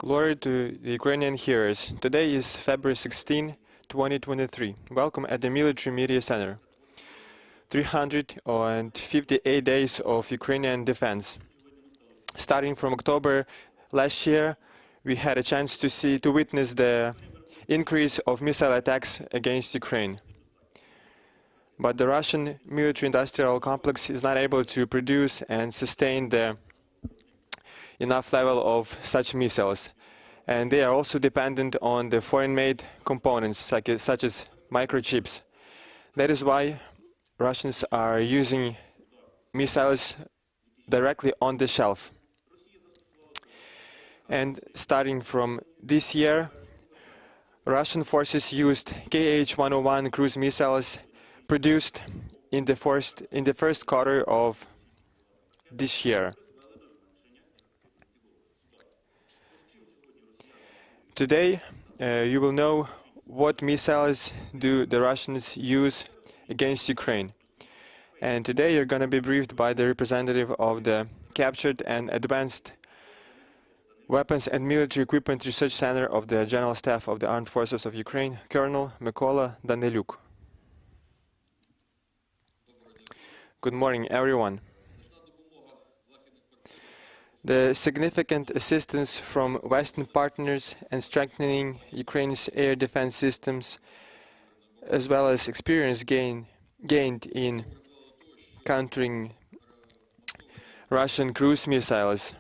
Glory to the Ukrainian heroes. Today is February 16, 2023. Welcome at the Military Media Center. 358 days of Ukrainian defense. Starting from October last year, we had a chance to witness the increase of missile attacks against Ukraine. But the Russian military-industrial complex is not able to produce and sustain the enough level of such missiles. And they are also dependent on the foreign-made components, such as microchips. That is why Russians are using missiles directly on the shelf. And starting from this year, Russian forces used X-101 cruise missiles produced in the first quarter of this year. Today, you will know what missiles do the Russians use against Ukraine. And today you're going to be briefed by the representative of the Captured and Advanced Weapons and Military Equipment Research Center of the General Staff of the Armed Forces of Ukraine, Colonel Mykola Daniluk. Good morning, everyone. The significant assistance from Western partners and strengthening Ukraine's air defense systems, as well as experience gained in countering Russian cruise missiles,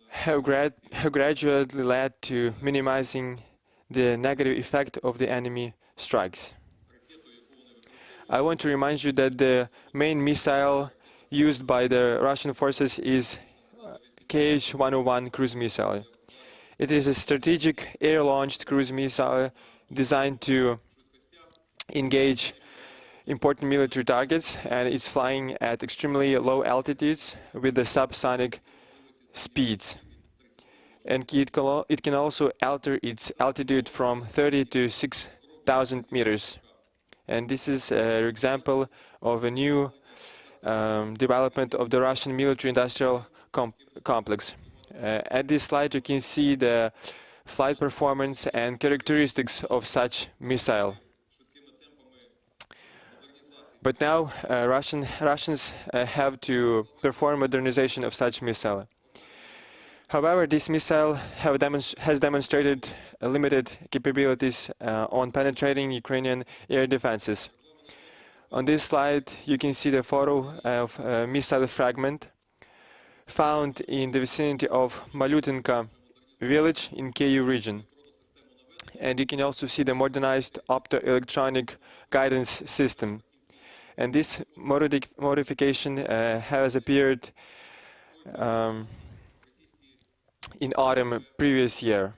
have gradually led to minimizing the negative effect of the enemy strikes. I want to remind you that the main missile used by the Russian forces is X-101 cruise missile. It is a strategic air-launched cruise missile designed to engage important military targets, and it's flying at extremely low altitudes with the subsonic speeds. And it can also alter its altitude from 30 to 6,000 meters. And this is an example of a new development of the Russian military-industrial complex. At this slide you can see the flight performance and characteristics of such missile. But now Russians have to perform modernization of such missile. However, this missile has demonstrated limited capabilities on penetrating Ukrainian air defenses. On this slide, you can see the photo of a missile fragment found in the vicinity of Malutinka village in Kyiv region. And you can also see the modernized optoelectronic guidance system. And this modification has appeared in autumn previous year.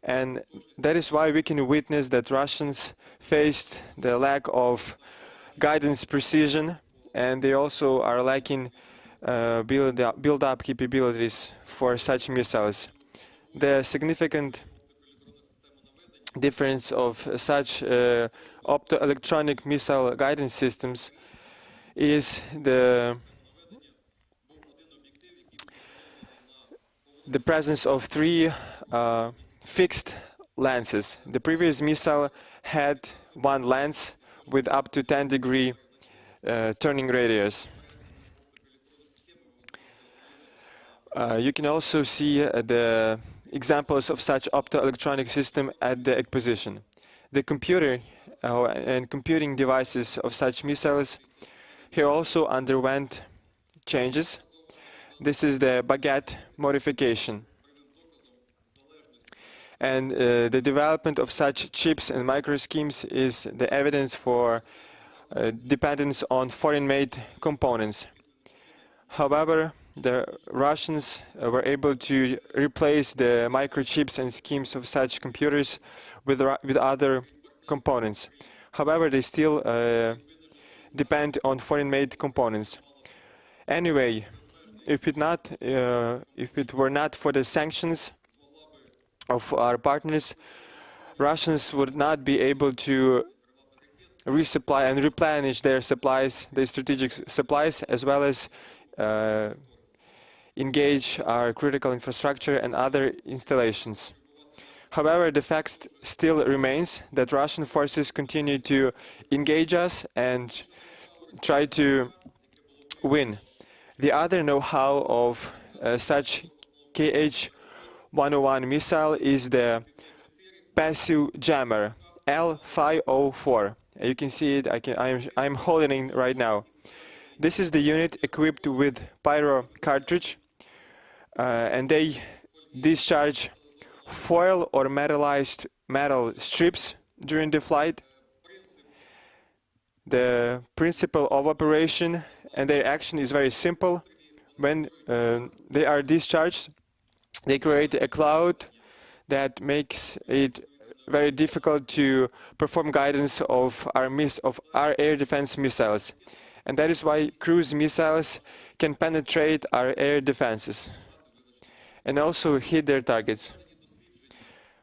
And that is why we can witness that Russians faced the lack of guidance precision, and they also are lacking build-up capabilities for such missiles. The significant difference of such optoelectronic missile guidance systems is the presence of three fixed lenses. The previous missile had one lens with up to 10-degree turning radius. You can also see the examples of such optoelectronic system at the exposition. The computer and computing devices of such missiles here also underwent changes. This is the baguette modification. And the development of such chips and microschemes is the evidence for dependence on foreign-made components. However, the Russians were able to replace the microchips and schemes of such computers with other components. However, they still depend on foreign-made components. Anyway, if it were not for the sanctions of our partners, Russians would not be able to resupply and replenish their supplies, their strategic supplies, as well as engage our critical infrastructure and other installations. However, the fact still remains that Russian forces continue to engage us and try to win. The other know-how of such Kh-101 missile is the passive jammer L504. You can see it. I'm holding it right now. This is the unit equipped with pyro cartridge, and they discharge foil or metallized metal strips during the flight. The principle of operation and their action is very simple. When they are discharged, they create a cloud that makes it very difficult to perform guidance of our air defense missiles. And that is why cruise missiles can penetrate our air defenses and also hit their targets.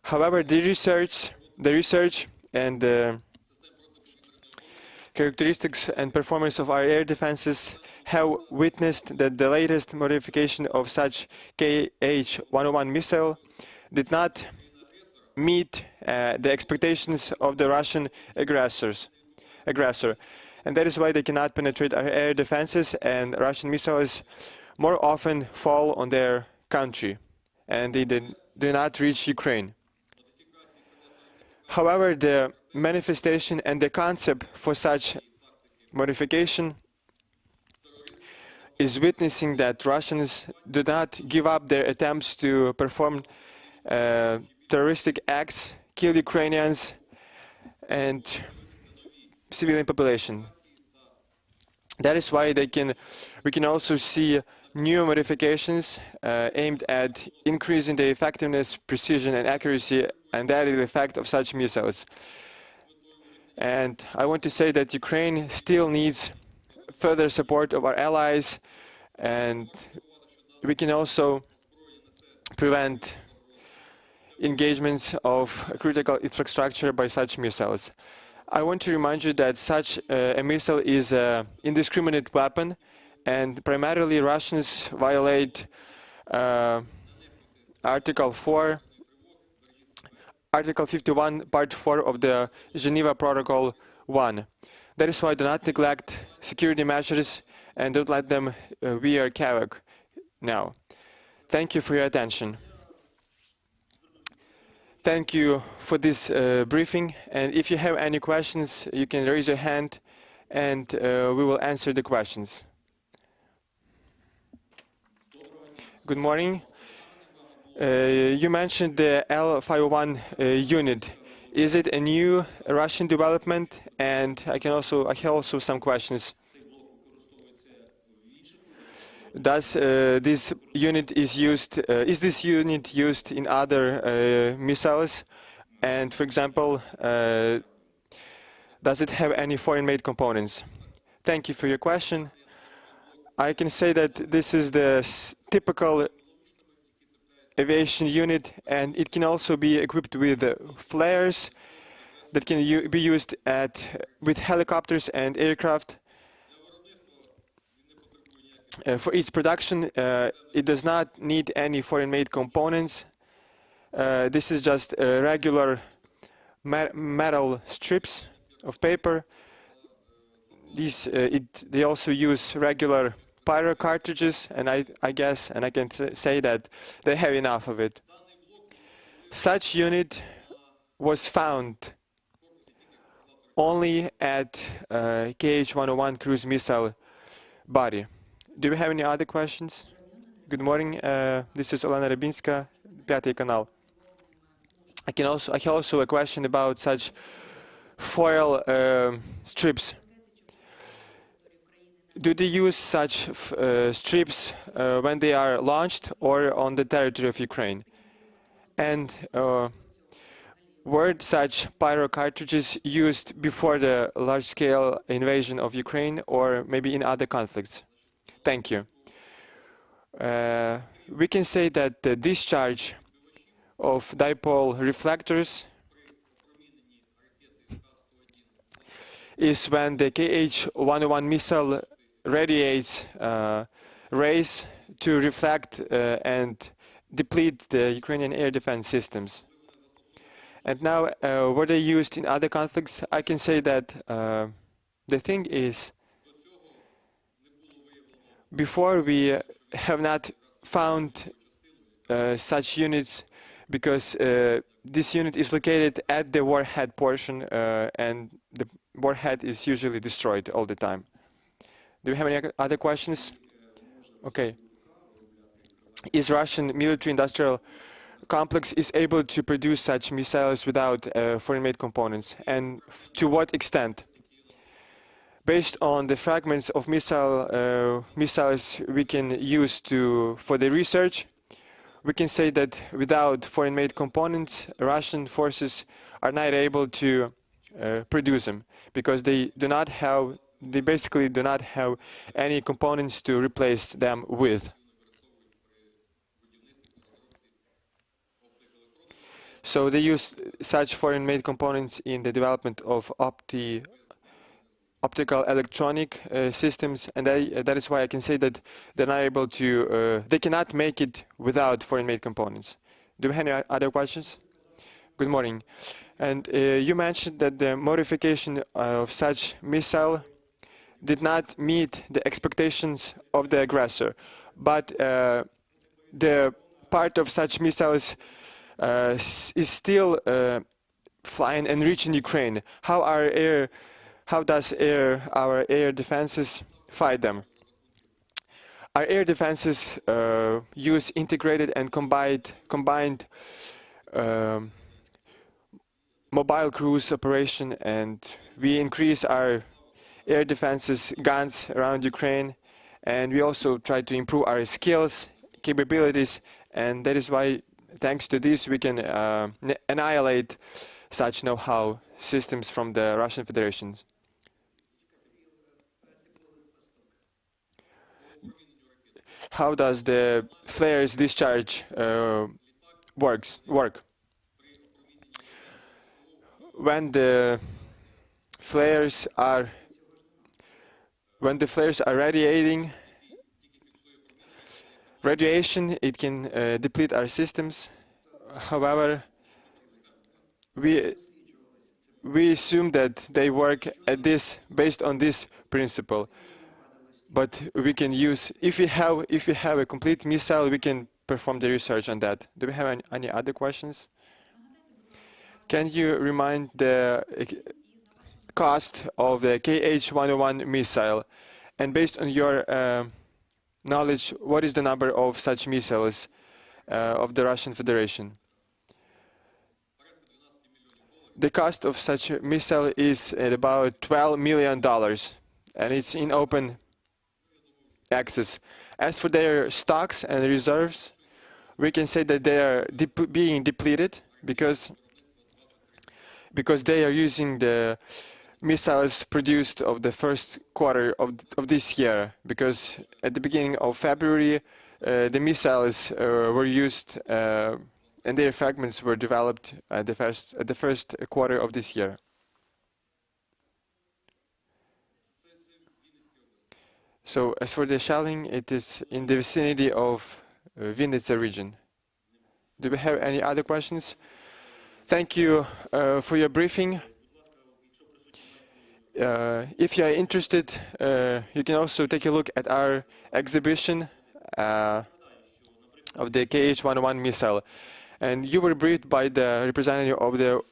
However, the research and the characteristics and performance of our air defenses have witnessed that the latest modification of such Kh-101 missile did not meet the expectations of the Russian aggressor. And that is why they cannot penetrate our air defenses, and Russian missiles more often fall on their country, and they do not reach Ukraine. However, the manifestation and the concept for such modification is witnessing that Russians do not give up their attempts to perform terroristic acts, kill Ukrainians and civilian population. That is why we can also see new modifications aimed at increasing the effectiveness, precision and accuracy and added effect of such missiles. And I want to say that Ukraine still needs further support of our allies, and we can also prevent engagements of critical infrastructure by such missiles. I want to remind you that such a missile is an indiscriminate weapon, and primarily Russians violate Article 51, Part 4 of the Geneva Protocol 1. That is why do not neglect security measures and don't let them wear havoc now. Thank you for your attention. Thank you for this briefing, and if you have any questions, you can raise your hand and we will answer the questions. Good morning. You mentioned the L501 unit. Is it a new Russian development? And I have also some questions. Does this unit is this unit used in other missiles? And for example, does it have any foreign-made components? Thank you for your question. I can say that this is the typical aviation unit, and it can also be equipped with flares that can be used with helicopters and aircraft. For its production, it does not need any foreign-made components. This is just regular metal strips of paper. They also use regular pyro cartridges, and I guess, and I can say that they have enough of it. Such unit was found only at Kh-101 cruise missile body. Do we have any other questions? Good morning. This is Olena Rybinska, Пятый канал. I have also a question about such foil strips. Do they use such strips when they are launched or on the territory of Ukraine? And were such pyro cartridges used before the large-scale invasion of Ukraine or maybe in other conflicts? Thank you. We can say that the discharge of dipole reflectors is when the Kh-101 missile radiates rays to reflect and deplete the Ukrainian air defense systems. And now, were they used in other conflicts? I can say that the thing is, before we have not found such units, because this unit is located at the warhead portion, and the warhead is usually destroyed all the time. Do you have any other questions? Okay. Is Russian military-industrial complex is able to produce such missiles without foreign-made components, and to what extent? Based on the fragments of missiles we can use for the research, we can say that without foreign-made components, Russian forces are not able to produce them, because they basically do not have any components to replace them with. So they use such foreign-made components in the development of optical electronic systems, and that is why I can say that they're not able to, they cannot make it without foreign-made components. Do you have any other questions? Good morning. And you mentioned that the modification of such missile did not meet the expectations of the aggressor, but the part of such missiles is still flying and reaching Ukraine. How does our air defenses fight them? Our air defenses use integrated and combined mobile cruise operation, and we increase our air defenses guns around Ukraine, and we also try to improve our skills, capabilities, and that is why, thanks to this, we can annihilate such know-how systems from the Russian Federation. How does the flares discharge work? When the flares are radiation, it can deplete our systems. However, we assume that they work based on this principle. But we can use, if we have a complete missile, we can perform the research on that. Do we have any other questions? Can you remind the cost of the X-101 missile? And based on your knowledge, what is the number of such missiles of the Russian Federation? The cost of such a missile is at about $12 million, and it's in open access. As for their stocks and reserves, we can say that they are being depleted because they are using the missiles produced of the first quarter of this year, because at the beginning of February the missiles were used and their fragments were developed at the first quarter of this year. So as for the shelling, it is in the vicinity of Vinnytsia region. Do we have any other questions? Thank you for your briefing. If you are interested, you can also take a look at our exhibition of the X-101 missile. And you were briefed by the representative of the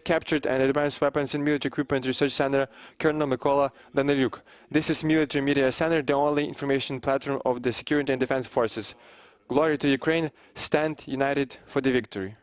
Captured and Advanced Weapons and Military Equipment Research Center, Colonel Mykola Daniluk. This is Military Media Center, the only information platform of the Security and Defense Forces. Glory to Ukraine, stand united for the victory.